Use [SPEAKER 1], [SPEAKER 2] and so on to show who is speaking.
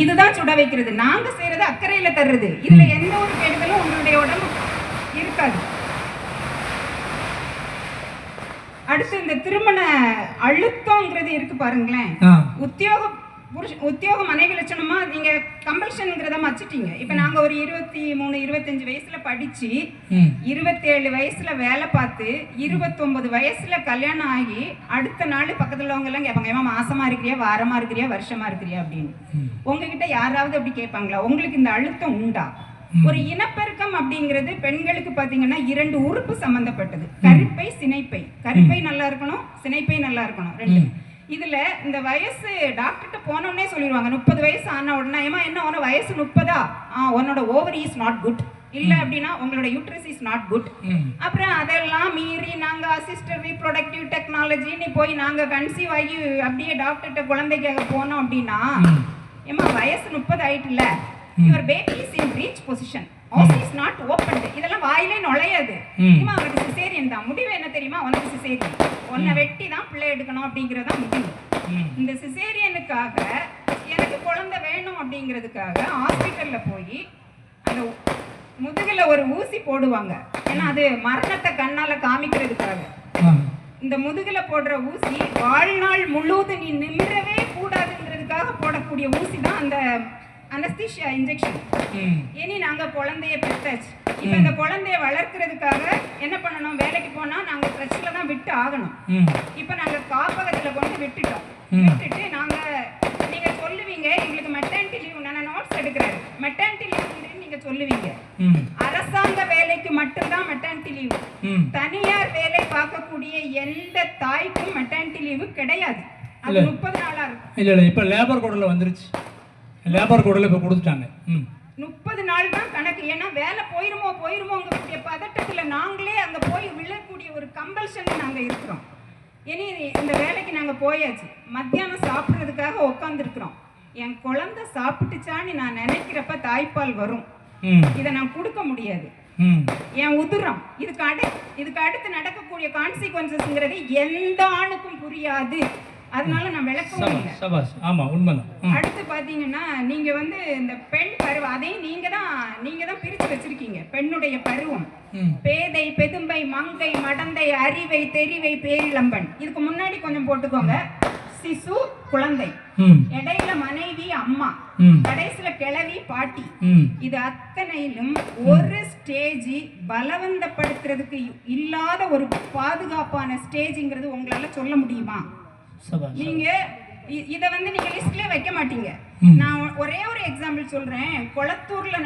[SPEAKER 1] இதுதான் சுட வைக்கிறது. நாங்க செய்யறது அக்கறையில தர்றது. இதுல எந்த ஒரு கெடுதலும் உங்களுடைய உடம்பு இருக்காது. அடுத்து இந்த திருமண அழுத்தம்ங்கிறது இருக்கு பாருங்களேன். உத்தியோக மனைவி லட்சணமா நீங்க கம்பல்ஷன்ங்கிறத மச்சிட்டீங்க. இப்ப நாங்க ஒரு 23 25 வயசுல படிச்சு 27 வயசுல வேலை பார்த்து 29 வயசுல கல்யாணம் ஆகி அடுத்த நாள் பக்கத்துல உள்ளவங்க எல்லாம் கேட்பாங்க, ஏமா மாசமா இருக்கிறியா, வாரமா இருக்கிறியா, வருஷமா இருக்கிறியா அப்படின்னு. உங்ககிட்ட யாராவது அப்படி கேட்பாங்களா? உங்களுக்கு இந்த அழுத்தம் உண்டா? ஒரு இனப்பெருக்கம் அப்படிங்கிறது பெண்களுக்கு பாத்தீங்கன்னா 2 உறுப்பு சம்பந்தப்பட்டது. கருப்பை, சினைப்பை. கருப்பை நல்லா இருக்கணும், சினைப்பை நல்லா இருக்கணும், 2. இதுல இந்த வயசு டாக்டர்கிட்ட போனோடனே சொல்லிடுவாங்க, 30 வயசு ஆன உடனே, ஏமா என்ன உன வயசு 30? உன்னோட ஓவரி இஸ் நாட் குட், இல்ல அப்படின்னா உங்களோட யூட்ரஸ் இஸ் நாட் குட். அப்புறம் அதெல்லாம் மீறி நாங்க அசிஸ்டட் ரீப்ரொடக்டிவ் டெக்னாலஜின்னு போய் நாங்க கன்சீவ் ஆகி அப்படியே டாக்டர்கிட்ட குழந்தைக்காக போனோம் அப்படின்னா, ஏமா வயசு 30 ஆயிட்டுல, your baby is in breech position, OC is not opened. இதெல்லாம் வாயிலே நுழையாது. ஏமா அவனுக்கு சிசேரியன் தான். முடிவு என்ன தெரியுமா? உனக்கு சிசேரியன், உன்னை வெட்டி தான் பிள்ளை எடுக்கணும் அப்படிங்கறதான் முடிவு. இந்த சிசேரியனுக்காக எனக்கு குழந்தை வேணும் அப்படிங்கிறதுக்காக ஹாஸ்பிட்டல்ல போய் அந்த முதுகுல ஒரு ஊசி போடுவாங்க. ஏன்னா அது மரணத்தை கண்ணால காமிக்கிறதுக்காக. இந்த முதுகுல போடுற ஊசி வாழ்நாள் முழுவதும் நீ நிமிரவே கூடாதுங்கிறதுக்காக போடக்கூடிய ஊசி தான் அந்த அனஸ்தீசியா இன்ஜெக்ஷன். இனி நாங்க குழந்தைய பெற்றாச்சு. இப்ப இந்த குழந்தைய வளர்க்கறதுக்காக என்ன பண்ணணும்? வேலைக்கு போனா நாங்க பிரச்சனை தான் விட்டு ஆகணும். இப்ப நாங்க காப்பகத்துல கொண்டு விட்டுட்டோம். விட்டுட்டு நாங்க, நீங்க சொல்லுவீங்க எங்களுக்கு மெட்டர்னிட்டி லீவ், நான் நோட்ஸ் எடுக்கிறேன், மெட்டர்னிட்டி லீவ் நீங்க சொல்லுவீங்க. அரசாங்க வேலைக்கு மட்டும்தான் மெட்டர்னிட்டி லீவ். தனியார் வேலை பார்க்கக்கூடிய எந்த தாய்க்கும் மெட்டர்னிட்டி லீவு கிடையாது. அது 30 நாளா இருக்கும்.
[SPEAKER 2] இல்ல இப்ப லேபர் கோட்ல வந்துருச்சு. லேபர் கோட்ல இப்ப கொடுத்துட்டாங்க.
[SPEAKER 1] 30 நாள் தான் கணக்கு. ஏன்னா வேலை போயிருமோங்கிற பதட்டத்துல நாங்களே அங்க போய் விழக்கூடிய ஒரு கம்பல்ஷன் நாங்க இருக்கிறோம். இனி இந்த வேலைக்கு நாங்க போயாச்சு. மத்தியானம் சாப்பிட்றதுக்காக உட்காந்துருக்கிறோம். என் குழந்தை சாப்பிட்டுச்சான்னு நான் நினைக்கிறப்ப தாய்ப்பால் வரும். இதை நான் கொடுக்க முடியாது. என் உதிரம் இதுக்கு அடுத்து நடக்கக்கூடிய கான்சிக்வன்சஸ்ங்கிறது எந்த ஆணுக்கும் புரியாது. அதனால நான் விளக்கவும் இல்லை.
[SPEAKER 2] ஆமா, உண்மைதான்.
[SPEAKER 1] அடுத்து பாத்தீங்கன்னா நீங்க வந்து இந்த பெண் பருவம், அதையும் நீங்க தான் பிரிச்சு வச்சிருக்கீங்க. பெண்ணுடைய பருவம் பேதை, பெதும்பை, மங்கை, மடந்தை, அறிவை, தெரிவை, பேரிளம்பன். இதுக்கு முன்னாடி கொஞ்சம் போட்டுக்கோங்க. சிசு, குழந்தை, இடையில மனைவி, அம்மா, கடைசியில கிழவி, பாட்டி. இது அத்தனையிலும் ஒரு ஸ்டேஜ் பலவந்தப்படுத்துறதுக்கு இல்லாத ஒரு பாதுகாப்பான ஸ்டேஜ்ங்கிறது உங்களால சொல்ல முடியுமா? நீங்க இத வந்து நீங்க லிஸ்ட்லயே வைக்க மாட்டீங்க. நான் ஒரே ஒரு எக்ஸாம்பிள் சொல்றேன். கொளத்தூர்ல